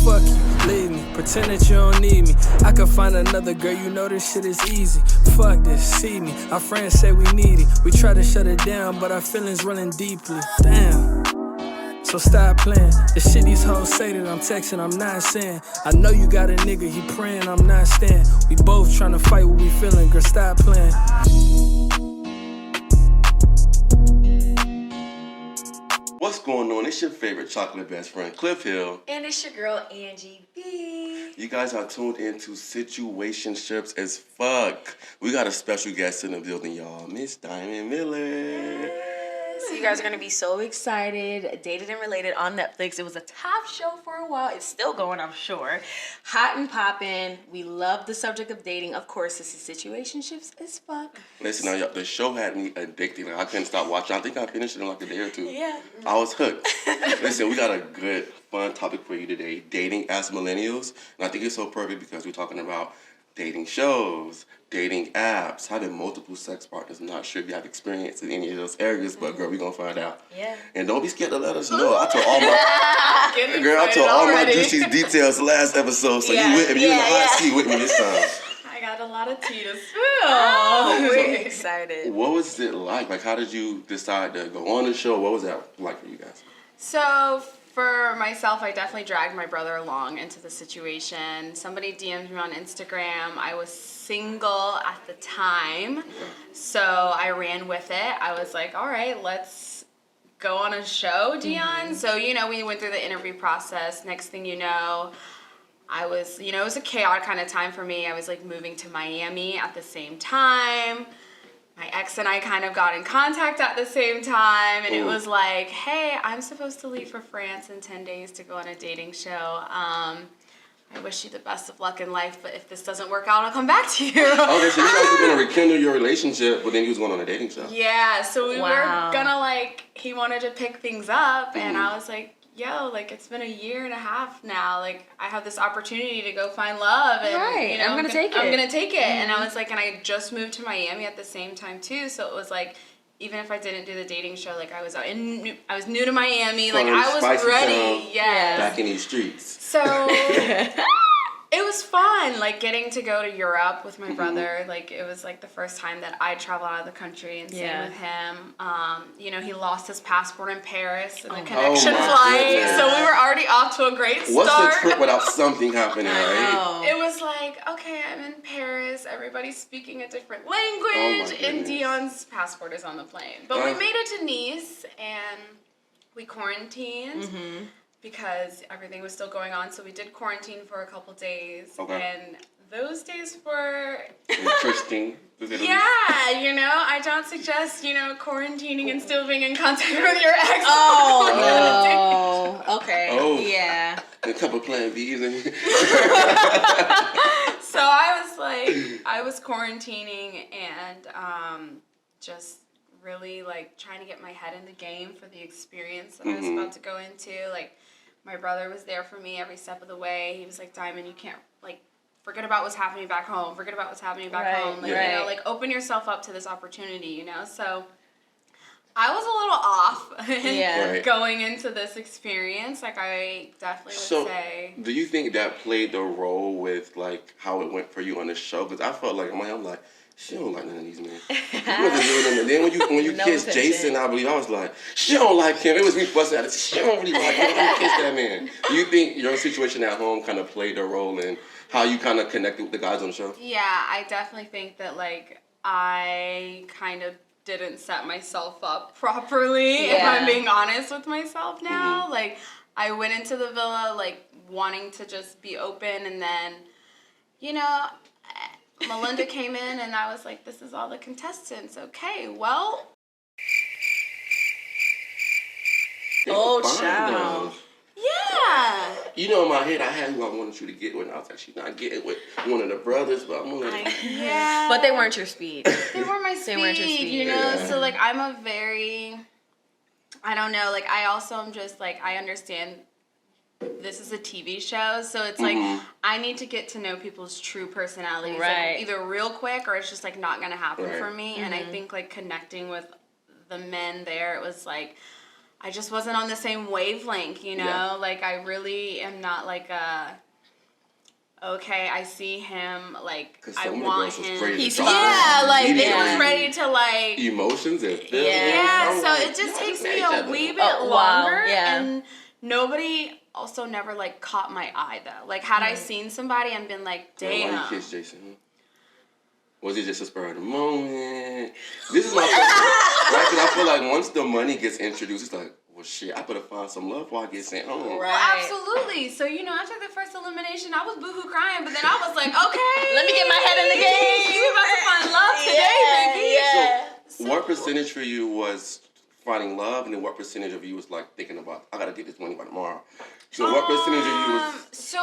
fuck you, leave me, pretend that you don't need me. I could find another girl, you know this shit is easy. Fuck this, see me, our friends say we need it. We try to shut it down, but our feelings running deeply. Damn. So stop playing. The shit these hoes say that I'm texting, I'm not saying. I know you got a nigga, he praying, I'm not staying. We both tryna fight what we feeling, girl, stop playing. What's going on? It's your favorite chocolate best friend, Cliff Hill. And it's your girl, Angie B. You guys are tuned into Situationships as fuck. We got a special guest in the building, y'all. Miss Dyman Miller. So you guys are going to be so excited. Dated and Related on Netflix. It was a top show for a while. It's still going, I'm sure. Hot and poppin'. We love the subject of dating. Of course, this is Situationships as fuck. Listen, now, y'all, the show had me addicted. Like, I couldn't stop watching. I think I finished it in like a day or two. Yeah. I was hooked. Listen, we got a good, fun topic for you today. Dating as millennials. And I think it's so perfect because we're talking about dating shows, dating apps, having multiple sex partners. I'm not sure if you have experience in any of those areas, but girl, we're gonna find out. Yeah. And don't be scared to let us know. I told all my juicy details last episode, so you with me. You're in the hot seat with me this time. I got a lot of tea to spill. Oh, we're excited. What was it like? Like, how did you decide to go on the show? What was that like for you guys? So for myself, I definitely dragged my brother along into the situation. Somebody DM'd me on Instagram. I was single at the time, so I ran with it. I was like, all right, let's go on a show, Dion. Mm-hmm. So, we went through the interview process. Next thing you know, I was, it was a chaotic kind of time for me. I was like moving to Miami at the same time. My ex and I kind of got in contact at the same time, and it was like, hey, I'm supposed to leave for France in 10 days to go on a dating show. I wish you the best of luck in life, but if this doesn't work out, I'll come back to you. Okay, so you guys were going to rekindle your relationship, but then you was going on a dating show. Yeah, so we were going to, he wanted to pick things up, and I was like, yo, it's been a year and a half now. I have this opportunity to go find love. And, I'm going to take it. I'm going to take it. Mm-hmm. And I was like, and I just moved to Miami at the same time, too. So it was like, even if I didn't do the dating show, I was I was new to Miami. I was ready. Yeah. Back in these streets. So it was fun, getting to go to Europe with my brother. It was the first time that I traveled out of the country, and same with him. He lost his passport in Paris in the connection flight, so we were already off to a great start. What's the trip without something happening, right? It was okay, I'm in Paris, everybody's speaking a different language, and Dion's passport is on the plane. But we made it to Nice, and we quarantined. Mm-hmm. Because everything was still going on, so we did quarantine for a couple days, and those days were interesting. Yeah, I don't suggest quarantining and still being in contact with your ex. Oh, okay. Oh, yeah. A couple Plan Bs. So I was quarantining and just really trying to get my head in the game for the experience that I was about to go into. My brother was there for me every step of the way. He was like, Diamond, you can't forget about what's happening back home. Forget about what's happening back home. Open yourself up to this opportunity, So I was a little off going into this experience. I definitely would say. Do you think that played a role with how it went for you on the show? Because I felt I'm like, she don't like none of these men. You wasn't doing them. Then when you kissed Jason, I believe I was like, she don't like him. It was me busting out. She don't really like him. Don't kiss that man. Do you think your situation at home kind of played a role in how you kind of connected with the guys on the show? Yeah, I definitely think that I kind of didn't set myself up properly. If I'm being honest with myself now, I went into the villa wanting to just be open, and then Melinda came in, and I was like, this is all the contestants. Okay, well. Oh, child. Yeah. In my head, I had who I wanted you to get with, and I was actually not getting with one of the brothers, but I'm going to But they weren't your speed. They weren't my speed, Yeah. So, I'm a very, I don't know, I also am just, I understand this is a TV show, so it's I need to get to know people's true personalities either real quick, or it's just not gonna happen for me. And I think connecting with the men there, it was I just wasn't on the same wavelength, you know? Yeah. Like, I really am not like okay, I see him, like, I want him. He's like, they was ready to, like... Emotions and feelings. Yeah, so it just takes me a wee bit longer, and nobody also never, like, caught my eye, though. Like, had I seen somebody and been like, damn. Why you kiss Jason? Was it just a spur of the moment? This is my question, right? Because I feel like once the money gets introduced, it's like, well, shit, I better find some love before I get sent home. Right. Well, absolutely. So, you know, after the first elimination, I was boohoo crying, but then I was like, okay. Let me get my head in the game. You about to find love today, baby. Yeah. So, what percentage for you was finding love, and then what percentage of you was like thinking about, I gotta get this money by tomorrow? So, what percentage of you was... So,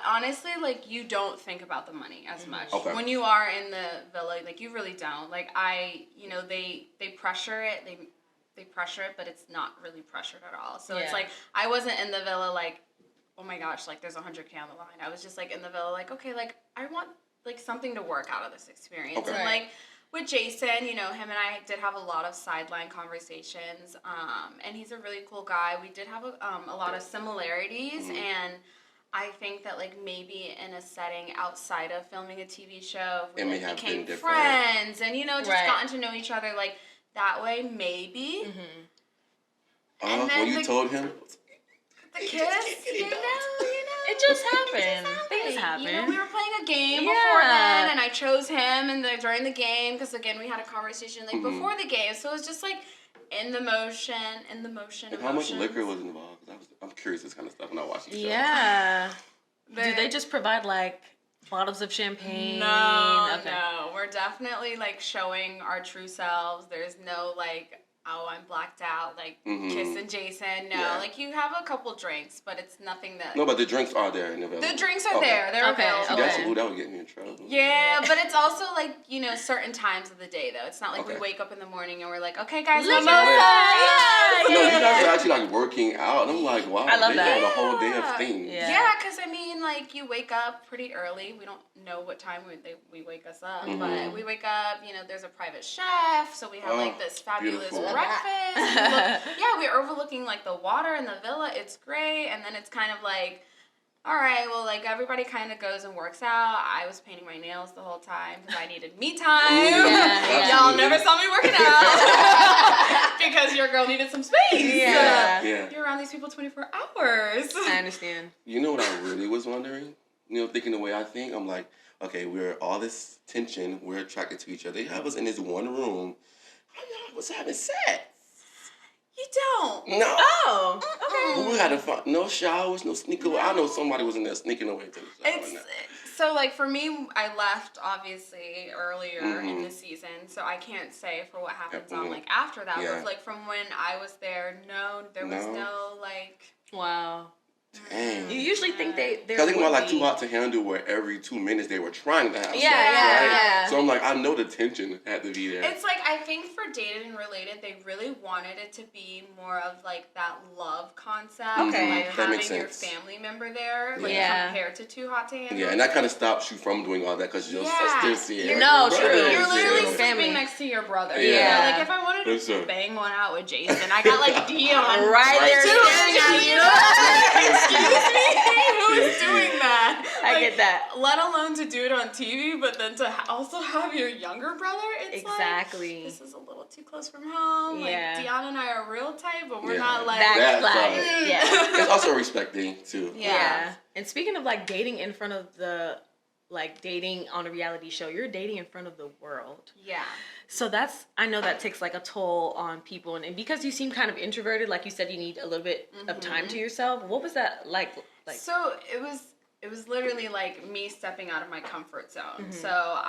honestly, like, you don't think about the money as much. Okay. When you are in the villa, like, you really don't. Like, you know, they pressure it, they pressure it, but it's not really pressured at all. So it's like, I wasn't in the villa like, oh my gosh, like there's $100K on the line. I was just like in the villa like, okay, like I want like something to work out of this experience. Okay. And like with Jason, you know, him and I did have a lot of sideline conversations. And he's a really cool guy. We did have a lot of similarities, and I think that like maybe in a setting outside of filming a TV show, we like, became friends and, you know, just gotten to know each other like that way, maybe. And then when you told him, the kiss, you know, it just happened. Things happen. You know, we were playing a game before then, and I chose him and during the game because again we had a conversation like before the game, so it was just like in the motion. And how much liquor was involved? I'm curious this kind of stuff when I watch the show. Yeah. Do they just provide like bottles of champagne? No, no. We're definitely like showing our true selves. There's no like, oh, I'm blacked out, like kissing Jason. No, like you have a couple drinks, but it's nothing that... No, but the drinks are there in the villa. The drinks are there. They're available. That would get me in trouble. Yeah, but it's also like, you know, certain times of the day though. It's not like we wake up in the morning and we're like, okay guys, mimosa. No, you guys are actually like working out. And I'm like, wow, I love that. The whole day of things. Yeah, because I mean, like you wake up pretty early. We don't know what time we wake us up, but we wake up, you know, there's a private chef, so we have like this fabulous breakfast. We're overlooking like the water in the villa. It's great. And then it's kind of like, all right, well, like everybody kind of goes and works out. I was painting my nails the whole time because I needed me time. Y'all never saw me working out because your girl needed some space. You're around these people 24 hours. I understand. You know what I really was wondering? You know, thinking the way I think, I'm like, okay, we're all this tension, we're attracted to each other. They have us in this one room. How y'all was having sex? You don't. No. Oh. Okay. We had to find no showers, no sneaking away. I know somebody was in there sneaking away to the shower. So, like, for me, I left, obviously, earlier in the season, so I can't say for what happens on, like, after that. But, like, from when I was there, there was no, like... Wow. Dang. You usually think they... I think about like Too Hot to Handle, where every 2 minutes they were trying to have sex, right? So I'm like, I know the tension had to be there. It's like, I think for Dated and Related, they really wanted it to be more of like that love concept. Okay. Like that having makes your sense. family member there, like compared to Too Hot to Handle. Yeah, and that kind of stops you from doing all that because your sisters here. No, true. You're literally sleeping next to your brother. Yeah. You know? Like if I wanted to bang one out with Jason, I got like Dion right there staring at you. Excuse me? Who's doing that? I get that. Let alone to do it on TV, but then to also have your younger brother, it's like, this is a little too close from home. Yeah. Like, Deanna and I are real tight, but we're not like... It's also respecting, too. Yeah. And speaking of, like, dating in front of the... Like, dating on a reality show, you're dating in front of the world. Yeah. So I know that takes, like, a toll on people. And because you seem kind of introverted, like you said, you need a little bit of time to yourself. What was that like? So it was literally like me stepping out of my comfort zone. So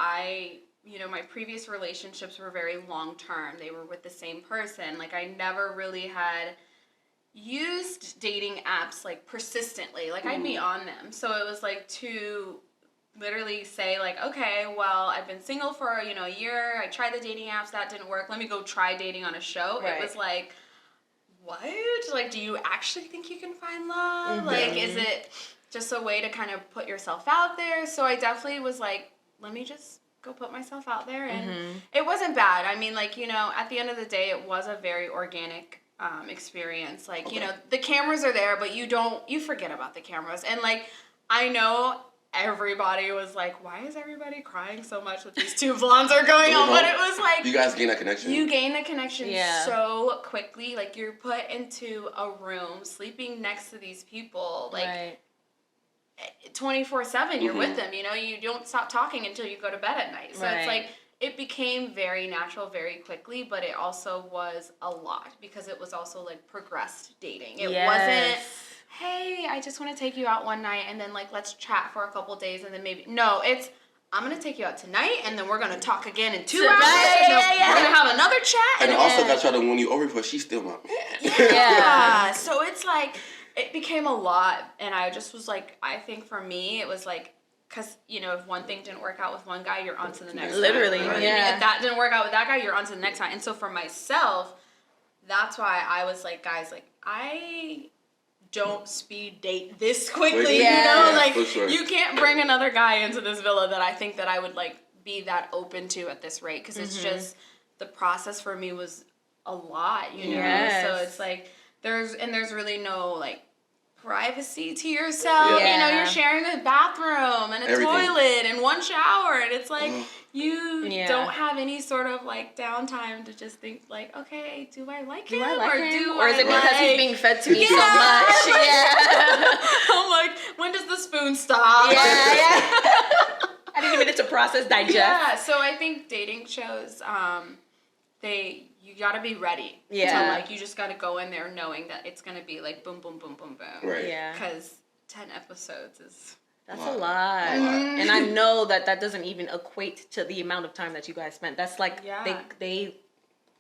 you know, my previous relationships were very long term. They were with the same person. Like I never really had used dating apps like persistently. Like I'd be on them. So it was like to literally say like, okay, well, I've been single for, you know, a year. I tried the dating apps. That didn't work. Let me go try dating on a show. Right. It was like, what? Like, do you actually think you can find love? Like, is it just a way to kind of put yourself out there? So I definitely was like, let me just go put myself out there. And it wasn't bad. I mean, like, you know, at the end of the day, it was a very organic experience. Like, you know, the cameras are there, but you forget about the cameras. And like, I know everybody was like, why is everybody crying so much that these two blondes are going on? But it was like, you guys gain that connection. You gain the connection so quickly. Like, you're put into a room sleeping next to these people, like 24/7 you're with them, you know, you don't stop talking until you go to bed at night. So it's like, it became very natural very quickly, but it also was a lot because it was also like progressed dating. It wasn't, hey, I just want to take you out one night and then like let's chat for a couple days and then maybe, no, it's, I'm going to take you out tonight and then we're going to talk again in 2 hours. We're going to have another chat. And also got try to win you over because she's still my man. Yeah. So it's like, it became a lot, and I just was like, I think for me, it was like, because, you know, if one thing didn't work out with one guy, you're on to the next Literally, guy. If that didn't work out with that guy, you're on to the next guy. And so for myself, that's why I was like, guys, like, I don't speed date this quickly, you know? Like, you can't bring another guy into this villa that I think that I would, like, be that open to at this rate, because it's just, the process for me was a lot, you know? So it's like, there's really no, like, privacy to yourself. You know, you're sharing a bathroom and a toilet and one shower, and it's like, you don't have any sort of, like, downtime to just think, like, okay, do I like him? Or is it because he's being fed to me so much? I'm like, when does the spoon stop? I didn't even get to process, digest. Yeah, so I think dating shows, you gotta be ready. So, like, you just gotta go in there knowing that it's gonna be like boom, boom, boom, boom, boom. Right. Yeah. Because 10 episodes is... That's a lot. And I know that doesn't even equate to the amount of time that you guys spent. That's like, they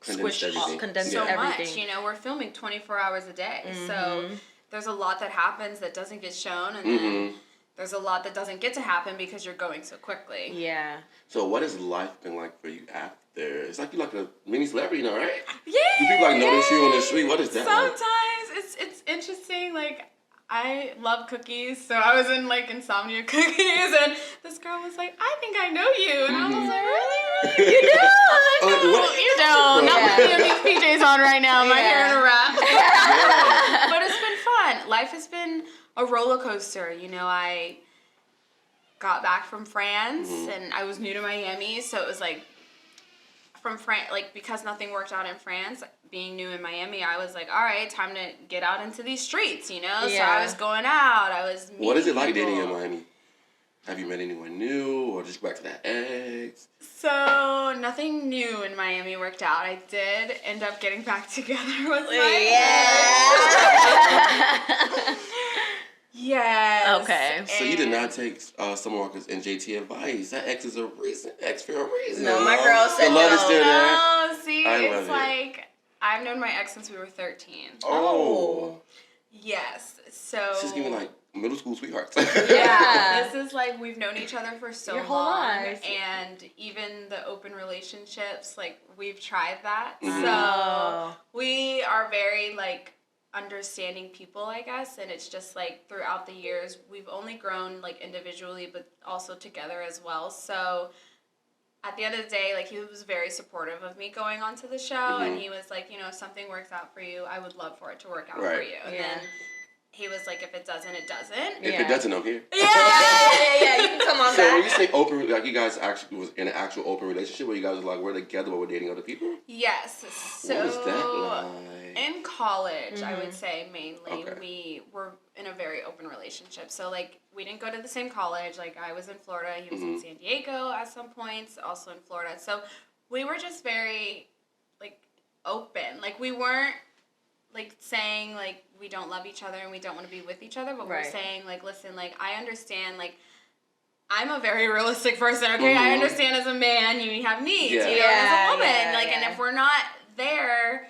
condensed everything. So much, you know, we're filming 24 hours a day. So there's a lot that happens that doesn't get shown, and then there's a lot that doesn't get to happen because you're going so quickly. Yeah. So what has life been like for you after? It's like you're like a mini celebrity, you know, right? Yeah. Do people like notice you on the street? What is that Sometimes like? it's interesting. Like, I love cookies, so I was in like Insomnia Cookies, and this girl was like, "I think I know you," and I was like, "Really? You do? You don't. Not with me and these PJs on right now. My hair in a wrap." But it's been fun. Life has been a roller coaster. You know, I got back from France, and I was new to Miami, so it was like, from France, like, because nothing worked out in France, being new in Miami, I was like, all right, time to get out into these streets, you know? So I was going out, I was meeting What is it like people. dating in Miami? Have you met anyone new, or just go back to that ex? So, nothing new in Miami worked out. I did end up getting back together with my ex. Yes. Okay. So you did not take Summer Walker's and JT advice. That ex is a reason. Ex for a reason. No, my girl said the love is still there. No, see, it's it. like, I've known my ex since we were 13. Oh. Yes. So. She's giving like middle school sweethearts. Yeah. This is like, we've known each other for so Your whole long. lives. And even the open relationships, like, we've tried that. Mm-hmm. So we are very, like, understanding people, I guess, and it's just like throughout the years we've only grown like individually but also together as well. So at the end of the day, like, he was very supportive of me going on to the show, and he was like, you know, if something works out for you, I would love for it to work out for you. And then he was like, if it doesn't, it doesn't. If it doesn't, I'm here. Yeah, you can come on So back. when you say open, like, you guys actually was in an actual open relationship where you guys were like, we're together but we're dating other people? Yes. So what was that like? in college, I would say mainly, we were in a very open relationship. So, like, we didn't go to the same college. Like, I was in Florida. He was in San Diego at some points, also in Florida. So we were just very, like, open. Like, we weren't, like, saying, like, we don't love each other and we don't want to be with each other. But we're saying, like, listen, like, I understand, like, I'm a very realistic person, okay? I understand as a man you have needs, you know, as a woman. Like, and if we're not there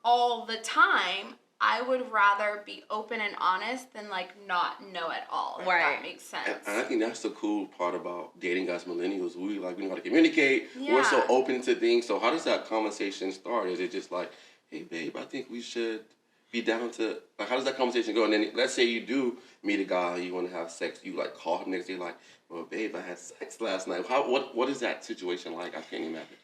all the time, I would rather be open and honest than, like, not know at all, if that makes sense. And I think that's the cool part about dating us millennials. We know how to communicate. We're so open to things. So how does that conversation start? Is it just like, hey, babe, I think we should be down to, like, how does that conversation go? And then let's say you do meet a guy, you want to have sex, you, like, call him next day, like, well, babe, I had sex last night. What is that situation like? I can't imagine.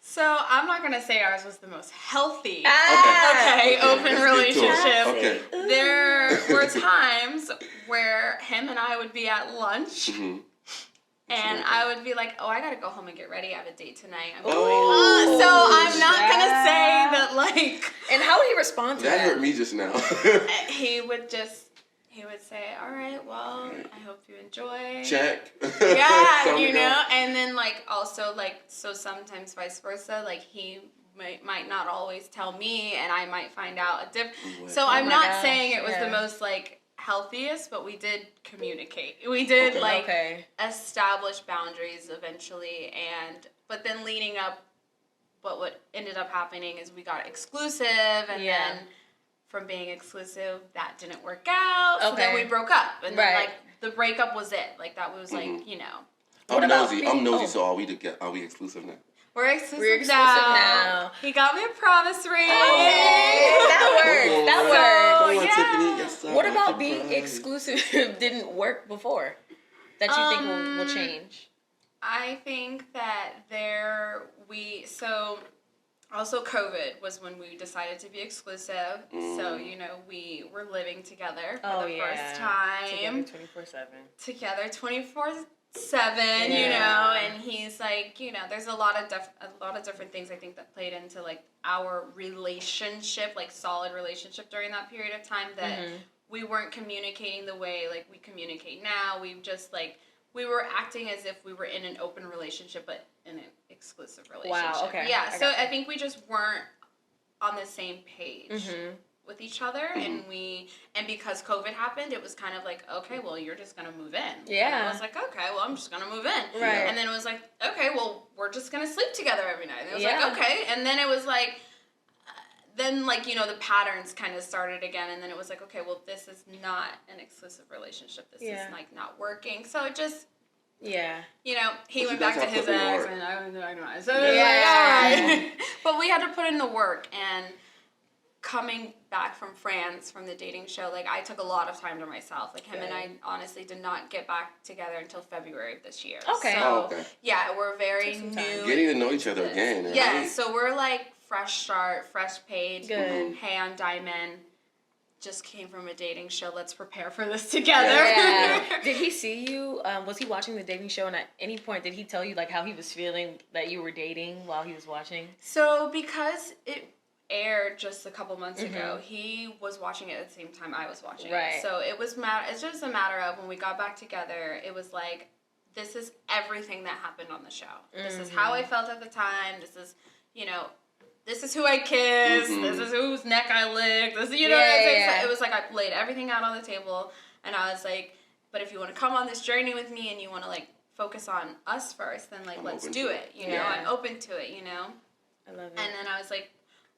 So I'm not gonna say ours was the most healthy. Okay, Open let's get to it. relationship. Okay. There were times where him and I would be at lunch. Mm-hmm. And I would be like, oh, I gotta go home and get ready. I have a date tonight. I'm going. Oh, So I'm not gonna say that, like. And how would he respond to that? That hurt me just now. He would say, all right, well, I hope you enjoy. Check. Yeah, Time to you go. know? And then, like, also, like, so sometimes vice versa. Like, he might not always tell me, and I might find out a different. So I'm not saying it was the most, like, healthiest, but we did communicate. We did establish boundaries eventually, but then leading up, what ended up happening is we got exclusive, and then from being exclusive, that didn't work out. So then we broke up, and then like the breakup was it. Like that was like, you know. I'm nosy. So are we exclusive now? We're exclusive now. He got me a promise ring. Okay, that works. Come on, Tiffany. Yes, sir. What about being exclusive didn't work before? That you think will change? I think that also COVID was when we decided to be exclusive. So, you know, we were living together for the first time. Together 24/7, you know, and he's like, you know, there's a lot of different things I think that played into like our relationship, like solid relationship during that period of time that we weren't communicating the way like we communicate now. We were acting as if we were in an open relationship, but in an exclusive relationship. Wow, okay. Yeah, I think we just weren't on the same page with each other, and because COVID happened, it was kind of like, okay, well, you're just gonna move in. Yeah. And I was like, okay, well, I'm just gonna move in. Right. And then it was like, okay, well, we're just gonna sleep together every night. And it was like, okay. And then it was like, you know, the patterns kind of started again, and then it was like, okay, well, this is not an exclusive relationship. This is like not working. So it just, you know, he went back to his ex, and I know. So it was like, all right. But we had to put in the work, and coming back from France from the dating show, like I took a lot of time to myself. Like him and I honestly did not get back together until February of this year. Okay. So yeah, we're very new. Getting to know each other again. Right? Yeah, so we're like fresh start, fresh page. Good. Hey, I'm Dyman. Just came from a dating show. Let's prepare for this together. Yeah. Did he see you? Was he watching the dating show? And at any point, did he tell you like how he was feeling that you were dating while he was watching? So because it aired just a couple months ago, he was watching it at the same time I was watching it. So it was it's just a matter of when we got back together, it was like, this is everything that happened on the show. This is how I felt at the time. This is, you know, this is who I kissed. This is whose neck I licked. This, you know what I'm saying? So it was like I laid everything out on the table, and I was like, but if you want to come on this journey with me and you want to like focus on us first, then like let's do it. You know, I'm open to it. You know. I love it. And then I was like,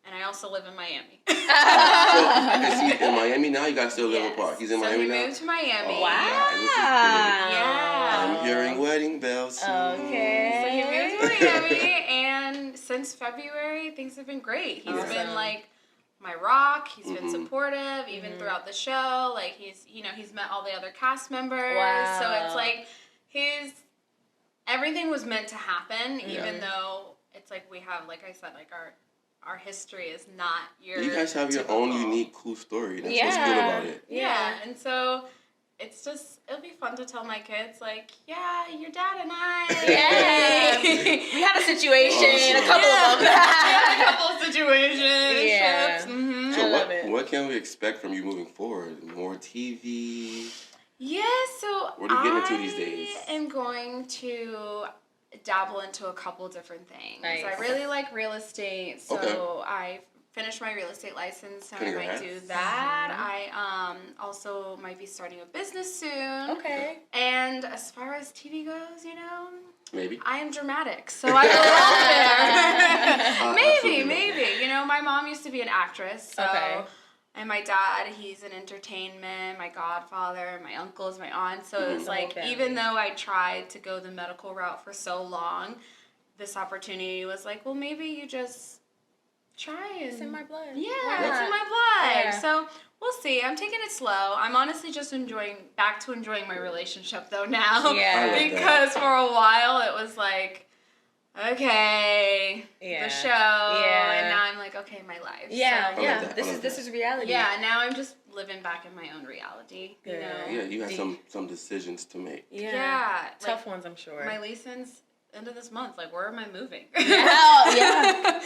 and I also live in Miami. So, is he in Miami now? You guys still live apart. He's in Miami now? So he moved to Miami. Wow. Yeah. I'm hearing wedding bells. Okay. So he moved to Miami, and since February, things have been great. He's been like my rock. He's been supportive, even throughout the show. Like he's met all the other cast members. Wow. So it's like everything was meant to happen, even though it's like we have, like I said, like our history is not your You guys have your own unique, cool story. That's what's good about it. Yeah, and so it'll be fun to tell my kids, like, yeah, your dad and I. Yeah. We had a situation, a couple of them. We had a couple of situations. Yeah. So what can we expect from you moving forward? More TV? Yeah, so what are you getting into these days? I am going to dabble into a couple different things. Nice. I really like real estate, so I finished my real estate license, so I might do that. I also might be starting a business soon. Okay. And as far as TV goes, you know, maybe I am dramatic, so I belong there. Maybe. You know, my mom used to be an actress, so and my dad, he's in entertainment, my godfather, my uncles, my aunt. So it's like, even though I tried to go the medical route for so long, this opportunity was like, well, maybe you just try and... It's in my blood. Yeah, it's in my blood. Yeah. So we'll see. I'm taking it slow. I'm honestly just enjoying my relationship, though, now. Yeah. Because for a while, it was like... okay, Yeah. the show, Yeah. and now I'm like, okay, my life. Yeah, So, yeah. This is reality. yeah, now I'm just living back in my own reality. You Good. know? Yeah, you had some decisions to make. Yeah. Tough like, ones, I'm sure. My lease ends end of this month. Like, where am I moving? Yeah.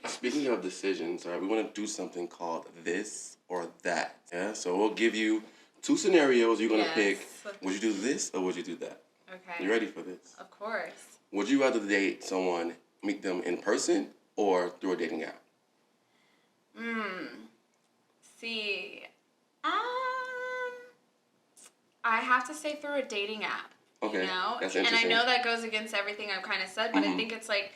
Speaking of decisions, all right, we want to do something called this or that. Yeah, so we'll give you 2 scenarios. You're gonna pick. Would you do this or would you do that? Okay. You ready for this? Of course. Would you rather date someone, meet them in person, or through a dating app? See, I have to say through a dating app. Okay, You know? that's And I interesting. know that goes against everything I've kind of said, but I think it's like,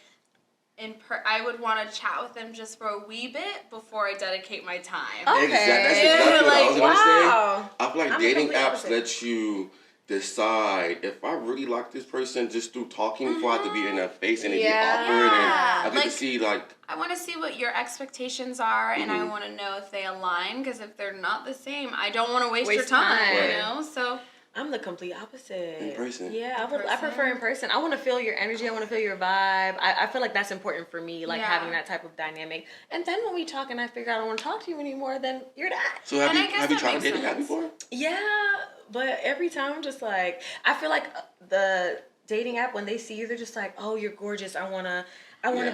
I would want to chat with them just for a wee bit before I dedicate my time. Okay. That's exactly what I was gonna wow. say. I feel like I'm dating completely apps opposite. let you decide if I really like this person just through talking before I have to be in their face and it get awkward and I get to Like, see like. I want to see what your expectations are, and I want to know if they align, because if they're not the same, I don't want to waste your time, Right. you know? So, I'm the complete opposite. In person. Yeah, I prefer in person. I want to feel your energy. I want to feel your vibe. I feel like that's important for me, like having that type of dynamic. And then when we talk and I figure out I don't want to talk to you anymore, then you're that. So have you tried a dating app before? Yeah, but every time I'm just like, I feel like the dating app, when they see you, they're just like, oh, you're gorgeous. I wanna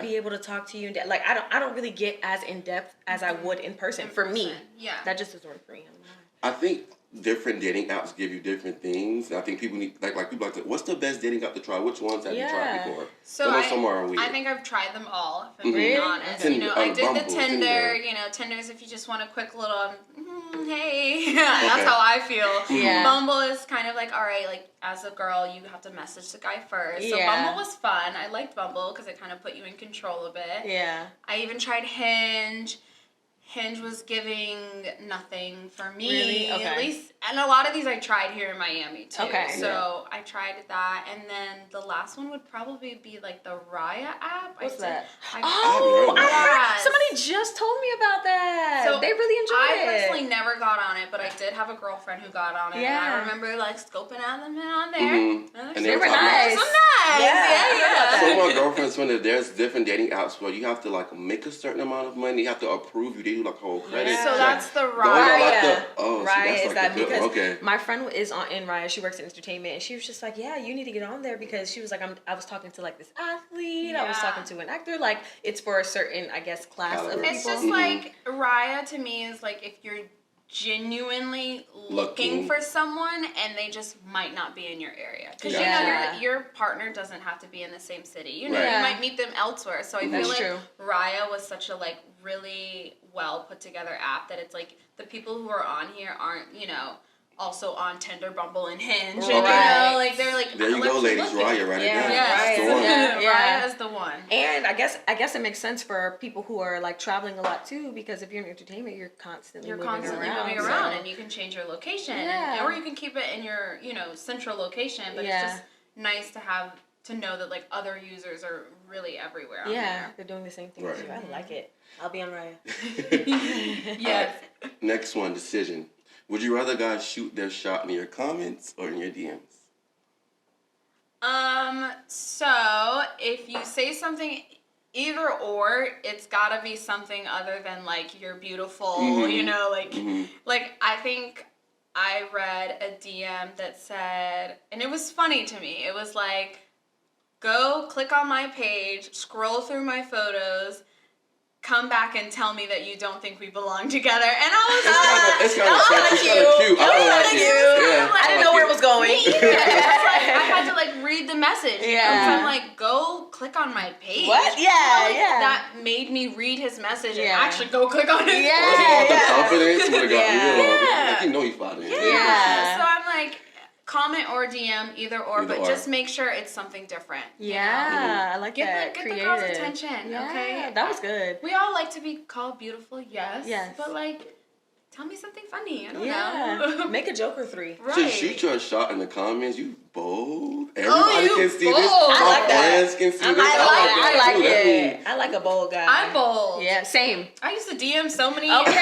be able to talk to you. And like, I don't really get as in depth as I would in person. For me, that just doesn't work for me. I think different dating apps give you different things. I think people need like people like to, what's the best dating app to try? Which ones have you tried before? So I think I've tried them all, if I'm Really? being honest. Tinder, You know, I did Bumble, the Tinder, you know, Tinder's if you just want a quick little, hey, that's how I feel. Yeah. Bumble is kind of like, all right, like, as a girl, you have to message the guy first. So Bumble was fun. I liked Bumble because it kind of put you in control of it. Yeah. I even tried Hinge. Hinge was giving nothing for me. Really? Okay. At least, and a lot of these I tried here in Miami too. Okay. So I tried that, and then the last one would probably be like the Raya app. What's that? Oh, somebody just told me about that. So they really enjoyed it. I personally never got on it, but I did have a girlfriend who got on it. Yeah. And I remember like scoping at them on there. Mm-hmm. And they were nice. So nice. Yeah. Some of my girlfriends when there's different dating apps where you have to like make a certain amount of money, you have to approve you, they do like whole credit. Yeah. So check. that's the Those Raya. are like Raya that's is like that the good because one. Okay. my friend is in Raya. She works in entertainment, and she was just like, "Yeah, you need to get on there," because she was like, I was talking to like this athlete. I was talking to an actor. Like it's for a certain, I guess, class of people. It's just like Raya to me is like if you're genuinely looking for someone and they just might not be in your area, because you know your partner doesn't have to be in the same city. You know, you might meet them elsewhere. So I feel like Raya was such a like really well put together app that it's like the people who are on here aren't, you know, also on Tinder, Bumble, and Hinge. And, you know, like they're like, there you go, ladies. Raya, right there. Yes. Raya is the one. And I guess it makes sense for people who are like traveling a lot too, because if you're in entertainment, you're constantly moving around, and you can change your location, Yeah. or you can keep it in your, you know, central location. But it's just nice to know that like other users are really everywhere. They're doing the same thing as you. I like it. I'll be on Raya. Yes. Right. Next one, decision. Would you rather guys shoot their shot in your comments or in your DMs? So if you say something either or, it's gotta be something other than like you're beautiful, you know, like I think I read a DM that said, and it was funny to me. It was like, go click on my page, scroll through my photos, come back and tell me that you don't think we belong together. And I was it's kind of cute. I didn't know where it was going. I had to like read the message. Yeah. So I'm like, go click on my page. What? Yeah, That made me read his message and actually go click on his page. The confidence would have got real. Like, you know you found it. Yeah. So I'm like, comment or DM, either or, but just make sure it's something different. Yeah, I like that. Get the girl's attention, okay? That was good. We all like to be called beautiful, yes. Yes. But like, tell me something funny. I don't know. Make a joke or 3. Right. So shoot your shot in the comments. You bold. Everybody you can see bold. this. I My like that. friends can see this. I like too. That it. means- I like a bold guy. I'm bold. Yeah, same. I used to DM so many. Okay.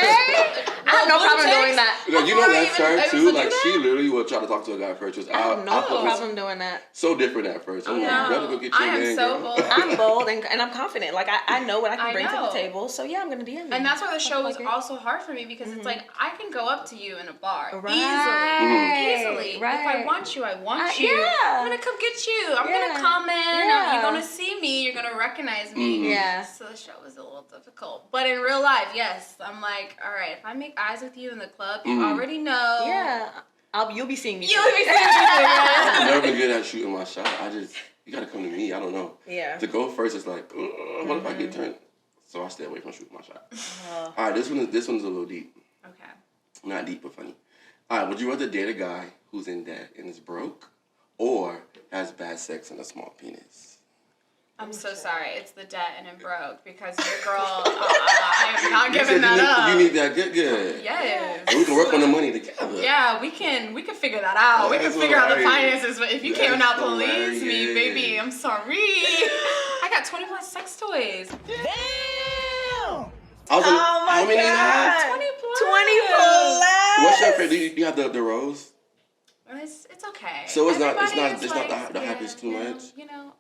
I have no problem doing that. You know, Before I that's even her able too. to Like do she that? literally would try to talk to a guy first. I have no thought it was problem doing that. so different at first. I'm like, brother, go get your I am man, so girl. bold. I'm bold and I'm confident. Like I know what I can I bring to the know. table. So yeah, I'm gonna DM you. And that's why the show was like it. also hard for me because it's like I can go up to you in a bar Right. easily. Right. If I want you, I want you. yeah. I'm gonna come get you. I'm Yeah. gonna comment. Yeah. You're gonna see me. You're gonna recognize me. Yeah. So the show was a little difficult, but in real life, yes, I'm like, all right. If I make eyes with you in the club, you already know. Yeah. You'll be seeing me. You'll too. be seeing me. Yeah. I've never been good at shooting my shot. You gotta come to me. I don't know. Yeah. To go first is like, what if I get turned? So I stay away from shooting my shot. All right, this one's a little deep. Okay. Not deep, but funny. All right, would you rather date a guy who's in debt and is broke, or has bad sex and a small penis? I'm so sorry. It's the debt and it broke because your girl. I am not giving that up. You need that good. Yes. And we can work on the money together. Yeah, we can figure that out. We can That's figure out the hilarious. finances, but if you That's cannot please me, hilarious. baby, I'm sorry. I got 21 sex toys. Damn. I was like, Oh my how many you have? 20 plus. 20 plus. What's your favorite? Do you have the rose? It's okay. So it's not Everybody it's not is the happiest too yeah, much. You know,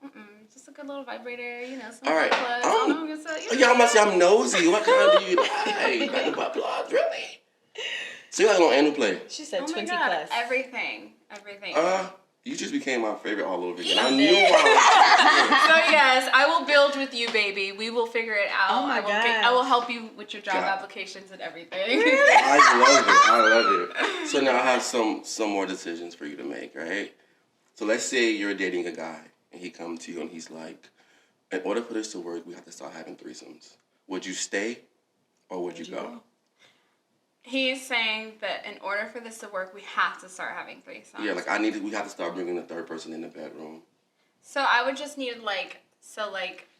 just a good little vibrator. You know, some All right. butt plugs. Yeah, I'm gonna say I'm nosy. What kind do you like? Like butt plugs, really? So you like on anal play? She said Oh my 20 God, plus. everything. You just became my favorite all over again. I knew I So yes, I will build with you, baby. We will figure it out. Oh my God. I will help you with your job Yeah. applications and everything. I love it. So now I have some more decisions for you to make, right? So let's say you're dating a guy and he comes to you and he's like, in order for this to work, we have to start having threesomes. Would you stay or would you go? He's saying that in order for this to work, we have to start having threesomes. Yeah, like we have to start bringing the third person in the bedroom. So I would just need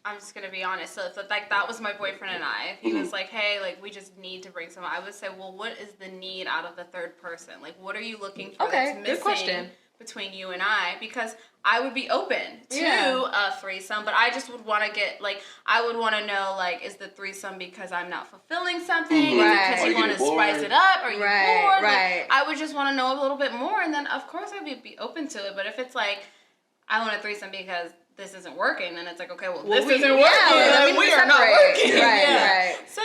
I'm just gonna be honest. So if that was my boyfriend and I. If he was like, hey, like we just need to bring someone, I would say, well, what is the need out of the third person? Like, what are you looking for that's good missing question. between you and I? Because I would be open to a threesome, but I just would want to get I would want to know is the threesome because I'm not fulfilling something? Is it Right. because Are you you want to getting spice bored? it up? Are you bored? Right. I would just want to know a little bit more, and then of course I'd be open to it. But if it's I want a threesome because this isn't working, then it's okay, well this isn't working. Yeah, We are not working. Right, Yeah. right. So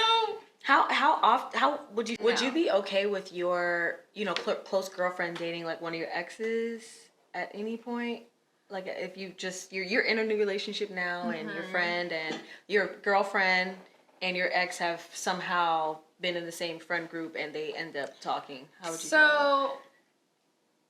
How would you No. be okay with your close girlfriend dating one of your exes at any point? Like if you're in a new relationship now and your friend and your girlfriend and your ex have somehow been in the same friend group and they end up talking, how would you do that? So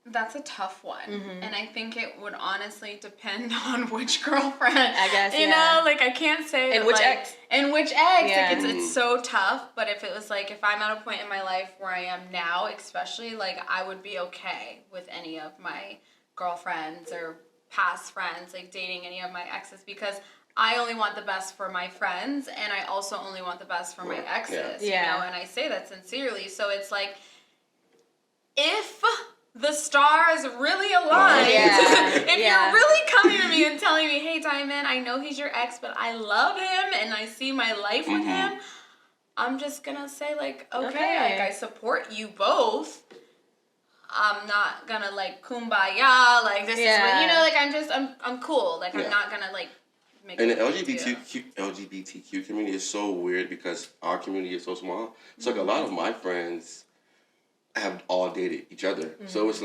that's a tough one, and I think it would honestly depend on which girlfriend. I guess, you know, I can't say And that, which ex. and which ex. Yeah. It's so tough. But if it was if I'm at a point in my life where I am now, especially I would be okay with any of my girlfriends or past friends dating any of my exes because I only want the best for my friends, and I also only want the best for my exes. Yeah. You know, and I say that sincerely. So it's if the stars really align, if you're really coming to me and telling me, hey, Dyman, I know he's your ex, but I love him and I see my life with him, I'm just gonna say okay, I support you both. I'm not gonna kumbaya, this is what, I'm cool. I'm not gonna make And the it LGBTQ community is so weird because our community is so small. So a lot of my friends have all dated each other. So it's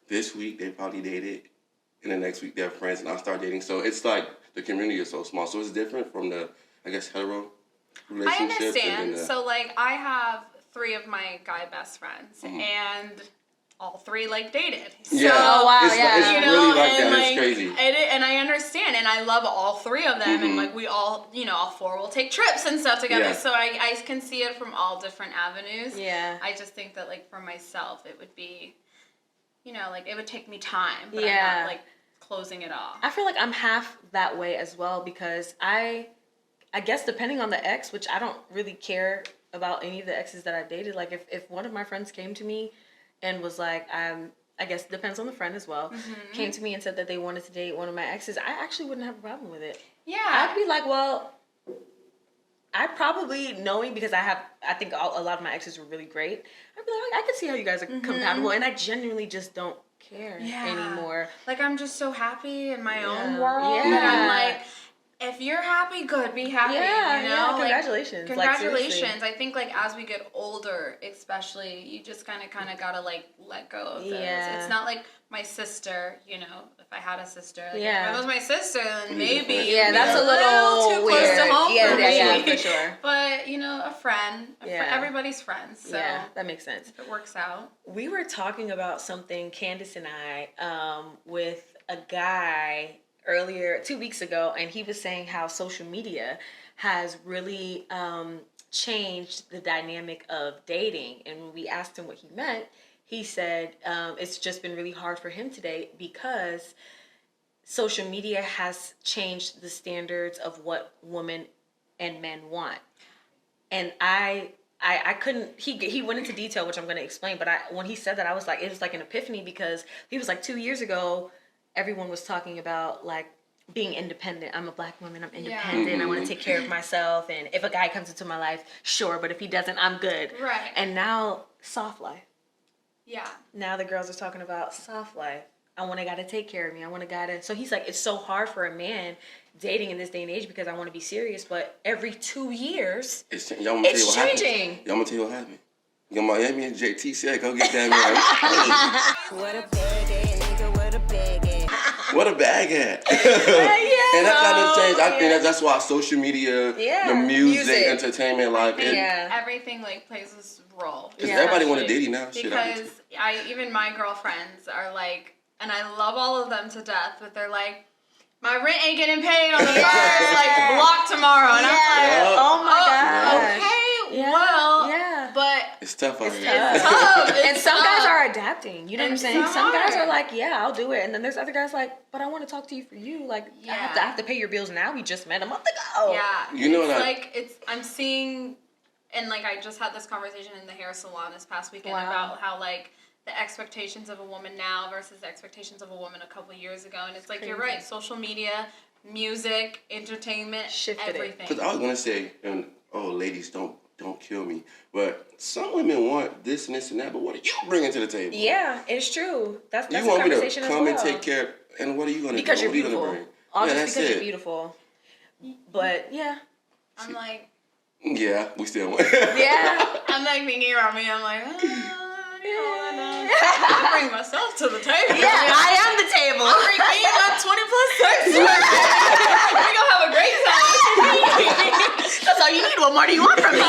this week they probably dated, and the next week they're friends, and I start dating. So it's the community is so small. So it's different from the, I guess, hetero relationships. I understand. And then So I have 3 of my guy best friends, and all 3 dated. So, yeah. Oh, wow, It's, yeah. it's really like and that. It's crazy. And I understand, and I love all 3 of them, and we all, all 4 will take trips and stuff together. Yeah. So I can see it from all different avenues. Yeah. I just think that for myself, it would be, it would take me time, but Yeah. I'm not closing it off. I feel I'm half that way as well because I I guess depending on the ex, which I don't really care about any of the exes that I dated. Like if one of my friends came to me and was like, I guess it depends on the friend as well, came to me and said that they wanted to date one of my exes, I actually wouldn't have a problem with it. Yeah. I'd be like, well, I probably, knowing, because I think a lot of my exes were really great, I'd be like, I can see how you guys are compatible, and I genuinely just don't care anymore. Like, I'm just so happy in my own world, and I'm like, if you're happy, good, be happy, you know? Yeah, congratulations. Like, congratulations. I think, like, as we get older, especially, you just kind of gotta, like, let go of those. It's not like my sister, you know, if I had a sister, like, if it was my sister, then maybe that's a little too weird. close to home for me. Yeah, for sure. But, you know, a friend, everybody's friends, so that makes sense. if it works out. We were talking about something, Candace and I, with a guy earlier 2 weeks ago, and he was saying how social media has really changed the dynamic of dating. And when we asked him what he meant, he said it's just been really hard for him today because social media has changed the standards of what women and men want. And I couldn't, he went into detail, which I'm going to explain, but when he said that, I was like, it was like an epiphany, because he was like, 2 years ago, everyone was talking about, like, being independent. I'm a black woman, I'm independent, I want to take care of myself, and if a guy comes into my life, sure, but if he doesn't, I'm good. Right. And now, soft life. Yeah. Now the girls are talking about soft life. I want a guy to take care of me. I want a guy to... So he's like, it's so hard for a man dating in this day and age because I want to be serious, but every 2 years, it's changing. Y'all want to tell you what happened? Yo, Miami and JT said, go get that man. What a bag at, nigga, what a bag at. What a bag at. And that kind of changed. I think that's why social media, the music, entertainment, like... everything, like, plays this role. Because everybody want to date you now. Because even my girlfriends are like, and I love all of them to death, but they're like, my rent ain't getting paid on the first, like, block tomorrow. And I'm like, oh my gosh. Okay, well, but... It's tough out here. It's tough. And some guys are adapting. You know what I'm saying? Some Some guys are like, yeah, I'll do it. And then there's other guys like, but I want to talk to you for you. Like, I have to pay your bills now. We just met a month ago. Yeah. You know what I'm seeing, and, like, I just had this conversation in the hair salon this past weekend about how, like, the expectations of a woman now versus the expectations of a woman a couple years ago. And it's like, you're right. Social media, music, entertainment, shifted everything. Because I was going to say, and ladies, don't kill me, but some women want this and this and that, but what are you bringing to the table? Yeah, it's true. That's you a want conversation me to come and take care, and what are you going to do? Because you're what beautiful. Are you bring? All just because you're beautiful. But, I'm like... Yeah, we still want. I'm like thinking around me, I'm like, I bring myself to the table. Yeah, I am the table. I bring me my 20 plus sex. We gonna have a great time. That's all you need. What more do you want from me?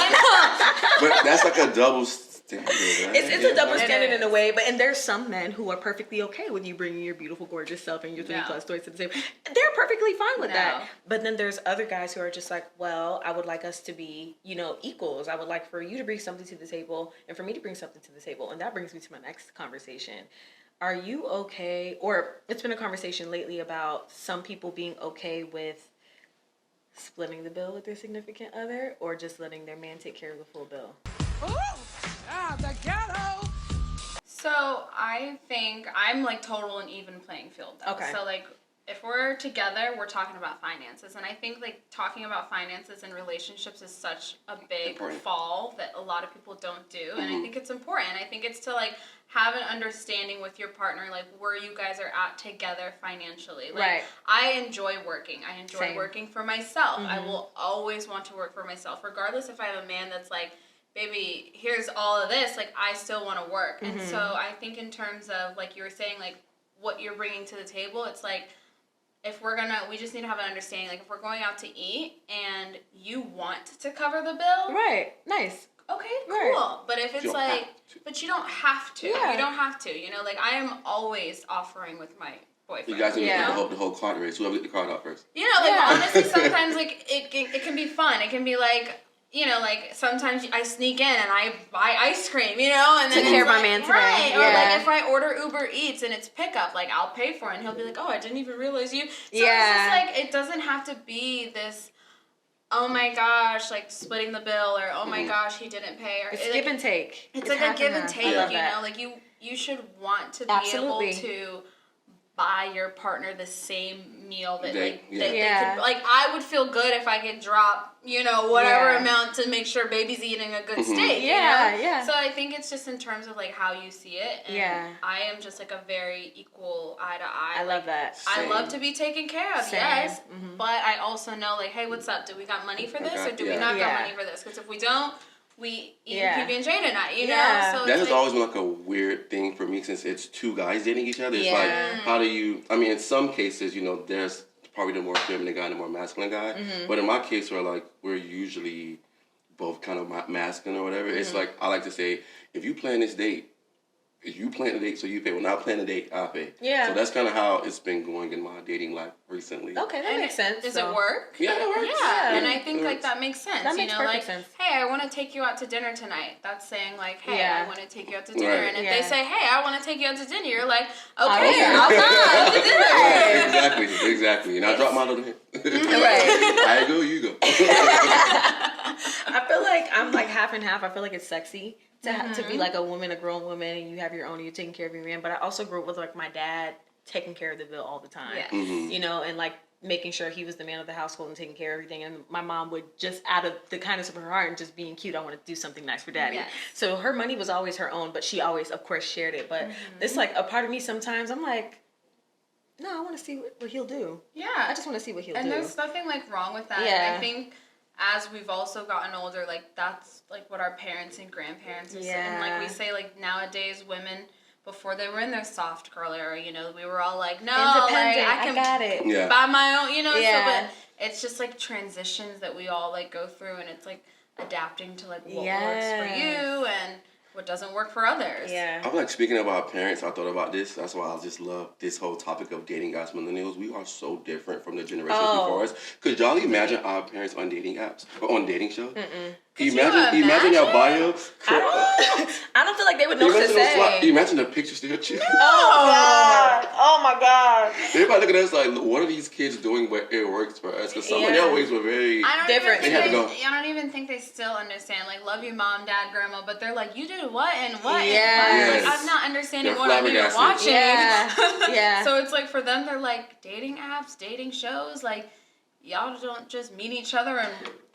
But that's like a double standard, right? It's a double standard in a way, and there's some men who are perfectly okay with you bringing your beautiful, gorgeous self and your 3 plus toys to the table. They're perfectly fine with that. But then there's other guys who are just like, well, I would like us to be, equals. I would like for you to bring something to the table and for me to bring something to the table. And that brings me to my next conversation. Are you okay, or it's been a conversation lately about some people being okay with splitting the bill with their significant other, or just letting their man take care of the full bill? The ghetto. So I think I'm like total and even playing field though. Okay. So like if we're together, we're talking about finances. And I think like talking about finances in relationships is such a big fall that a lot of people don't do. And I think it's important. I think it's to like have an understanding with your partner, like where you guys are at together financially. Like I enjoy working. I enjoy working for myself. I will always want to work for myself, regardless if I have a man that's like, baby, here's all of this, like, I still want to work. And so I think in terms of, like you were saying, like, what you're bringing to the table, it's like, if we're gonna, we just need to have an understanding, like, if we're going out to eat and you want to cover the bill. Right. Nice. Okay, cool. But if it's like, but you don't have to. Yeah. You don't have to. Like, I am always offering with my boyfriend. You guys need to the whole card race. Whoever get the card out first. Honestly, sometimes, like, it can be fun. It can be, like, like, sometimes I sneak in and I buy ice cream, and then take care of my man today. Right. Or, like, if I order Uber Eats and it's pickup, like, I'll pay for it. And he'll be like, oh, I didn't even realize you. So it's just, like, it doesn't have to be this oh my gosh, like splitting the bill, or oh my gosh, he didn't pay, or It's like, give and take. It's like a give and take, I love you that. know, like you should want to be Absolutely. able to buy your partner the same meal that They Yeah. could, like I would feel good if I could drop, you know, whatever Yeah. amount to make sure baby's eating a good steak, Yeah, you know? yeah. So I think it's just in terms of like how you see it, and Yeah. I am just like a very equal eye to eye. I love that. I love to be taken care of, Same. yes, but I also know like, hey, what's up? Do we got money for this, or do we not Yeah. got money for this? Because if we don't, we eat Yeah. PB&J tonight, you Yeah. know? So That it's has like, always been like a weird thing for me since it's two guys dating each other. It's Yeah. like, how do you, I mean, in some cases, you know, there's probably the more feminine guy and the more masculine guy. But in my case, we're usually both kind of masculine or whatever. It's like, I like to say, if you plan this date, if you plan the date, so you pay. When I plan the date, I pay. Yeah. So that's kind of how it's been going in my dating life recently. Okay, that makes sense. Does so. it work? Yeah, it works. Yeah, and I it think like works. that makes sense. That you makes know, perfect like, sense. hey, I want to take you out to dinner tonight. That's saying like, hey, Yeah. I want to take you out to dinner. Right. And if Yeah. they say, hey, I want to take you out to dinner, you're like, Okay. okay, I'll come to dinner. Exactly. And I drop my little hint. Right. I go, you go. I feel like I'm like half and half. I feel like it's sexy to be like a woman, a grown woman, and you have your own, and you're taking care of your man. But I also grew up with like my dad taking care of the bill all the time. Yes. You know, and like making sure he was the man of the household and taking care of everything. And my mom would just out of the kindness of her heart and just being cute, I want to do something nice for daddy. Yes. So her money was always her own, but she always, of course, shared it. But it's like a part of me sometimes, I'm like, no, I want to see what he'll do. Yeah. I just want to see what he'll And do. there's nothing like wrong with that. Yeah. And I think as we've also gotten older, like that's like what our parents and grandparents are saying. And like we say, like nowadays women, before they were in their soft girl era, you know, we were all like, no, like Independent, I can got it. Yeah. buy my own, you know. Yeah. So, but it's just like transitions that we all like go through, and it's like adapting to like what works for you and what doesn't work for others. Yeah. I'm like, speaking about parents, I thought about this. That's why I just love this whole topic of dating as millennials. We are so different from the generations before us. Could y'all imagine our parents on dating apps or on dating shows? Imagine your bio. I don't feel like they would know what to say. Imagine the pictures they'll choose. Oh God! Oh my God! Everybody look at us like, what are these kids doing? But it works for us because some of their ways were very different. They had to go. I don't even think they still understand. Like, love you, mom, dad, grandma, but they're like, you did what and what? Yes. And what? Like, I'm not understanding They're what I'm even flabbergasted. watching. Yeah. Yeah. So it's like for them, they're like dating apps, dating shows. Like, y'all don't just meet each other in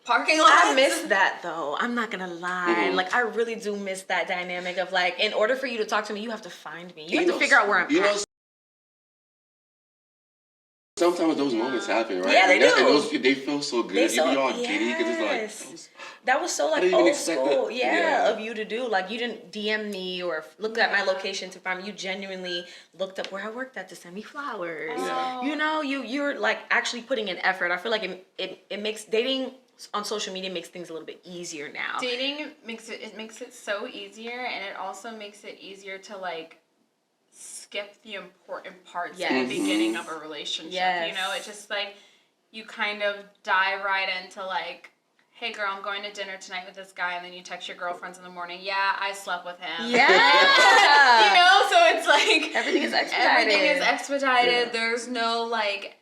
parking lots. I miss that though. I'm not gonna lie. Like I really do miss that dynamic of like, in order for you to talk to me, you have to find me. You have to figure out where I'm at. Sometimes those moments happen, right? Yeah, they do. And they feel so good. You be all giddy because it's like, that was so like didn't even old expect school, that. yeah, of you to do. Like you didn't DM me or look at my location to find me. You genuinely looked up where I worked at to send me flowers. Yeah. You know, you're like actually putting in effort. I feel like it makes dating on social media makes things a little bit easier now. Dating makes it so easier, and it also makes it easier to like skip the important parts at the beginning of a relationship. Yes. You know, it's just like you kind of dive right into like, hey girl, I'm going to dinner tonight with this guy, and then you text your girlfriends in the morning, yeah, I slept with him. Yeah. You know, so it's like Everything is expedited. Yeah. There's no like,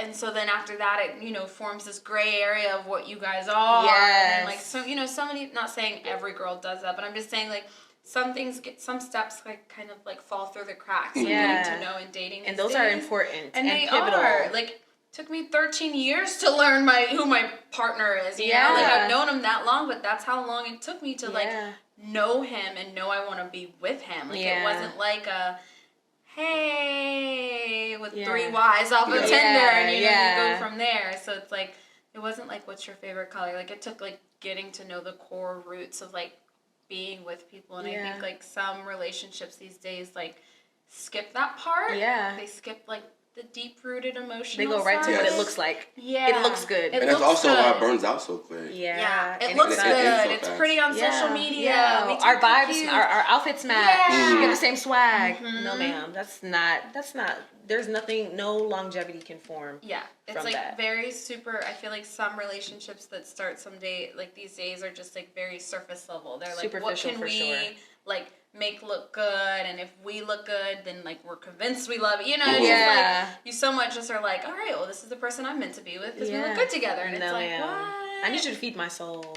and so then after that, it, you know, forms this gray area of what you guys are. Yes. And like, so, you know, somebody, not saying every girl does that, but I'm just saying like, some steps like kind of like fall through the cracks. Yeah. Getting to know and dating. And these those are days. important And they pivotal. are. Like, took me 13 years to learn who my partner is. You know, like Yeah. I've known him that long, but that's how long it took me to like Yeah. know him and know I want to be with him. Like it wasn't like a hey with 3 Y's off of Tinder and you know you go from there. So it's like it wasn't like what's your favorite color. Like it took like getting to know the core roots of like being with people, and I think like some relationships these days like skip that part. Yeah. They skip like the deep-rooted emotional They go right to side. what it looks like. Yeah. It looks good. It and that's looks also why good. it burns out so quick. Yeah. It And looks it's good. so It's fast. pretty on social media. Yeah. We Our talk vibes, cute. our outfits match. Yeah. We have the same swag. No, ma'am. That's not, there's nothing, no longevity can form. Yeah, it's from like that. very super. I feel like some relationships that start someday, like these days, are just like very surface level. They're like, what Superficial can for we sure. like make look good? And if we look good, then like we're convinced we love it. You know, it's Yeah. just like you somewhat just are like, all right, well, this is the person I'm meant to be with because we look good together. And No, it's like, ma'am. what? I need you to feed my soul.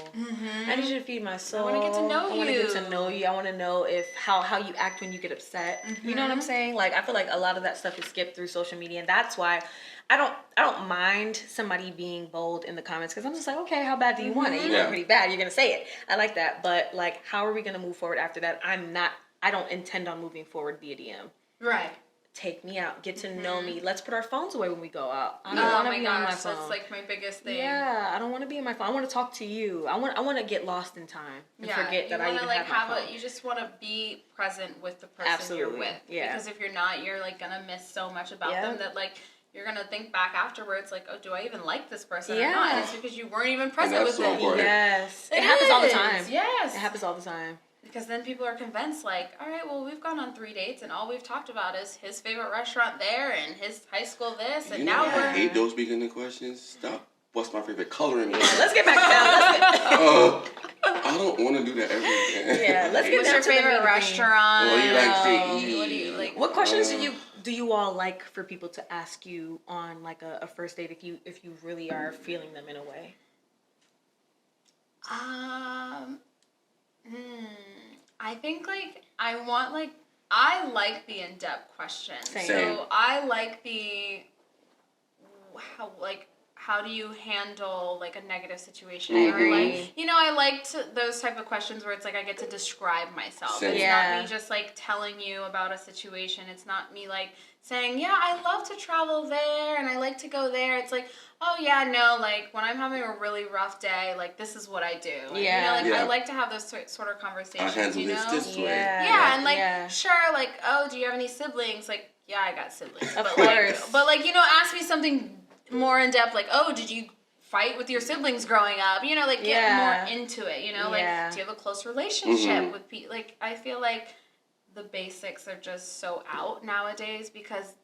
I need you to feed my soul. I want to get to know you. I want to get to know you. I want to know how you act when you get upset. You know what I'm saying? Like, I feel like a lot of that stuff is skipped through social media, and that's why I don't mind somebody being bold in the comments, because I'm just like, okay, how bad do you want it? You want it pretty bad. You're gonna say it. I like that, but like, how are we gonna move forward after that? I don't intend on moving forward via DM. Right. Take me out, get to know me. Let's put our phones away when we go out. I don't want to be on my phone. That's like my biggest thing. Yeah, I don't want to be on my phone. I want to talk to you. I want to get lost in time and forget that I even have my phone. You just want to be present with the person you're with. Yeah. Because if you're not, you're like gonna miss so much about them that like you're gonna think back afterwards like, oh, do I even like this person or not? And it's because you weren't even present with them. Yes, it happens all the time. Yes, it happens all the time. Because then people are convinced, like, all right, well, we've gone on 3 dates, and all we've talked about is his favorite restaurant there and his high school this, and now we're... I hate those beginning questions. Stop. What's my favorite color in this? Let's get back down. I don't want to do that ever again. Yeah, let's get What's down your to the favorite restaurant? What do you like to eat? What do you like? What questions do you all like for people to ask you on like a first date if you really are feeling them in a way? I think like I like the in-depth questions. Same. So I like the how do you handle like a negative situation? I Or agree. like, I liked those type of questions where it's like I get to describe myself. Same. It's Yeah. not me just like telling you about a situation. It's not me like saying, yeah, I love to travel there and I like to go there. It's like, oh yeah, no, like when I'm having a really rough day, like this is what I do. And, I like to have those sort of conversations. I handle this way. Yeah, and like sure, like, oh, do you have any siblings? Like, yeah, I got siblings. Of but course. Like, ask me something more in depth, like, oh, did you fight with your siblings growing up? Like get more into it. Like, do you have a close relationship with people? Like, I feel like the basics are just so out nowadays because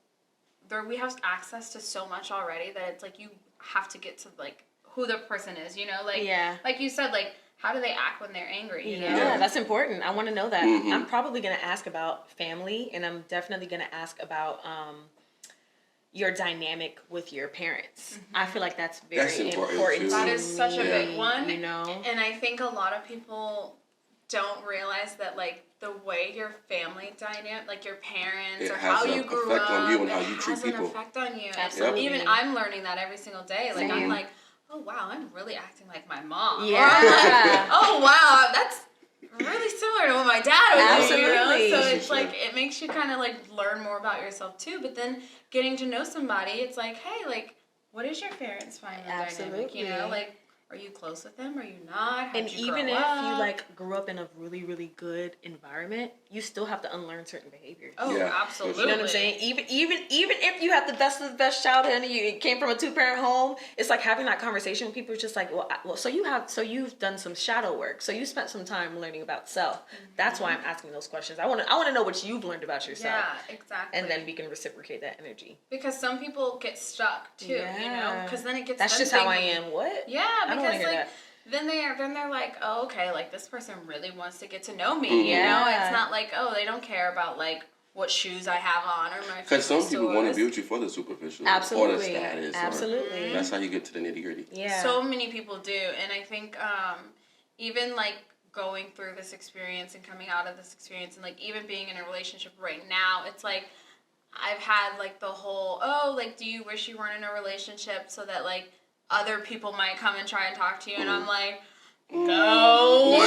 we have access to so much already that it's like you have to get to like who the person is, like you said, like how do they act when they're angry, Yeah, that's important. I want to know that. I'm probably going to ask about family, and I'm definitely going to ask about your dynamic with your parents. I feel like that's very important. That is such a big one, And I think a lot of people don't realize that like the way your family dynamic, like your parents or how you grew up, it has an effect on you and how you treat has people. an effect on you. Absolutely. Even I'm learning that every single day. Like I'm like, oh wow, I'm really acting like my mom. Yeah. Or I'm like, oh wow, that's really similar to what my dad was doing. Absolutely. So it's like it makes you kind of like learn more about yourself too. But then getting to know somebody, it's like, hey, like, what is your parents' family dynamic? Like, are you close with them? Are you not? How'd and you even grow if up? you like grew up in a really, really good environment, you still have to unlearn certain behaviors. Oh, Yeah, absolutely. You know what I'm saying? Even if you have the best of the best childhood and you came from a 2-parent home, it's like having that conversation with people. It's just like, so you've done some shadow work. So you spent some time learning about self. That's why I'm asking those questions. I want to know what you've learned about yourself. Yeah, exactly. And then we can reciprocate that energy. Because some people get stuck too, because then it gets. That's just how I am. What? Yeah, I don't wanna because hear like. that. Then they're like, oh, okay, like this person really wants to get to know me, It's not like, oh, they don't care about like what shoes I have on or my. Because some people want to be with you for the superficial, Absolutely. or the status. Absolutely. That's how you get to the nitty gritty. Yeah. So many people do, and I think even like going through this experience and coming out of this experience, and like even being in a relationship right now, it's like I've had like the whole, oh, like, do you wish you weren't in a relationship so that like other people might come and try and talk to you, and I'm like, no,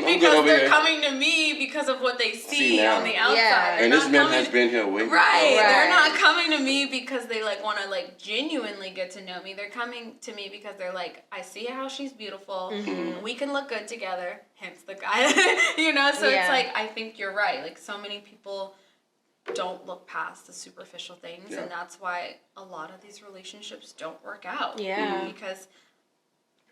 because they're coming to me because of what they see on the outside. Yeah. And this man has been here way before. Right. They're not coming to me because they like want to like genuinely get to know me. They're coming to me because they're like, I see how she's beautiful. We can look good together. Hence the guy. So it's like, I think you're right. Like so many people don't look past the superficial things, and that's why a lot of these relationships don't work out. Yeah. Because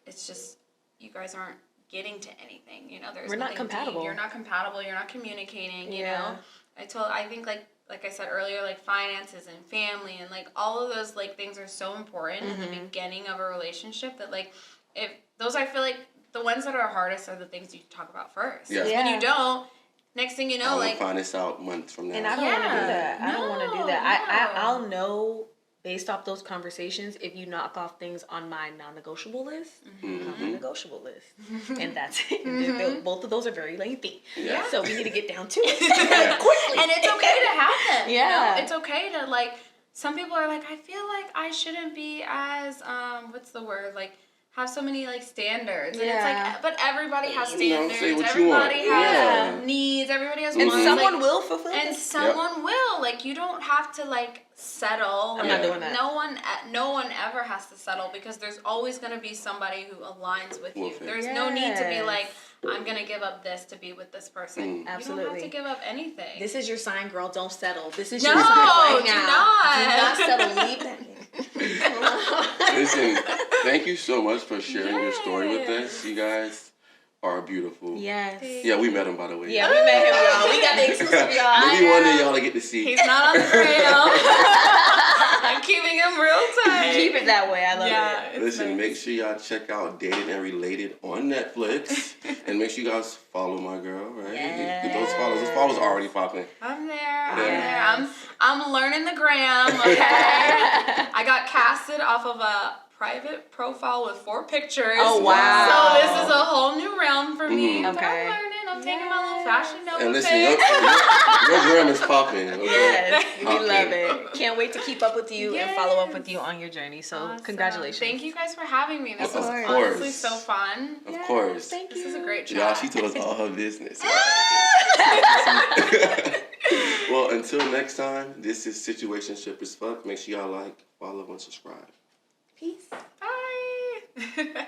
it's just you guys aren't getting to anything. There's We're not compatible. You're not compatible. You're not communicating. You Yeah. know. I think like I said earlier, like finances and family and like all of those like things are so important in the beginning of a relationship that like if those I feel like the ones that are hardest are the things you talk about first. Yeah. When you don't. Next thing you know, I'll find this out months from now. And I don't want to do that. I don't want to do that. I'll know based off those conversations, if you knock off things on my non-negotiable list, non-negotiable list, and that's it. Both of those are very lengthy. Yeah. So we need to get down to it quickly. And it's okay to have them. Yeah. You know? It's okay to, like, some people are like, I feel like I shouldn't be as, what's the word? Like, have so many, like, standards. And it's like, but everybody has standards. Say what you want. Everybody has needs. Everybody has wants. And someone like, will fulfill and it. someone will. Like, you don't have to, like, settle. I'm not doing that. No one ever has to settle, because there's always going to be somebody who aligns with you. it. There's no need to be like, I'm going to give up this to be with this person. Absolutely. You don't have to give up anything. This is your sign, girl. Don't settle. This is No, your sign right do now. not. Do not settle. Leave that. Listen, thank you so much for sharing your story with us. You guys are beautiful. Yes. Yeah, we met him, by the way. Yeah, we met him, y'all. We got the exclusive, y'all. Maybe one day y'all will get to see. He's not on the gram. I'm keeping him real tight. Keep it that way. I love it. Listen, make sure y'all check out Dated and Related on Netflix. And make sure you guys follow my girl, right? Get those follows. Those follows are already popping. I'm there. I'm learning the gram, okay? I got casted off of a private profile with 4 pictures. Oh, wow. So this is a whole new realm for me. But Okay. I'm learning. I'm taking my little fashion Nova And listen, pics. your gram is popping. Okay? Yes, we Popping. love it. Can't wait to keep up with you and follow up with you on your journey. So Awesome. congratulations. Thank you guys for having me. This Of was course. honestly so fun. Of course. Thank This is a great Y'all, chat. she told us all her business. Well, until next time, this is Situationship as fuck. Make sure y'all like, follow, and subscribe. Peace. Bye.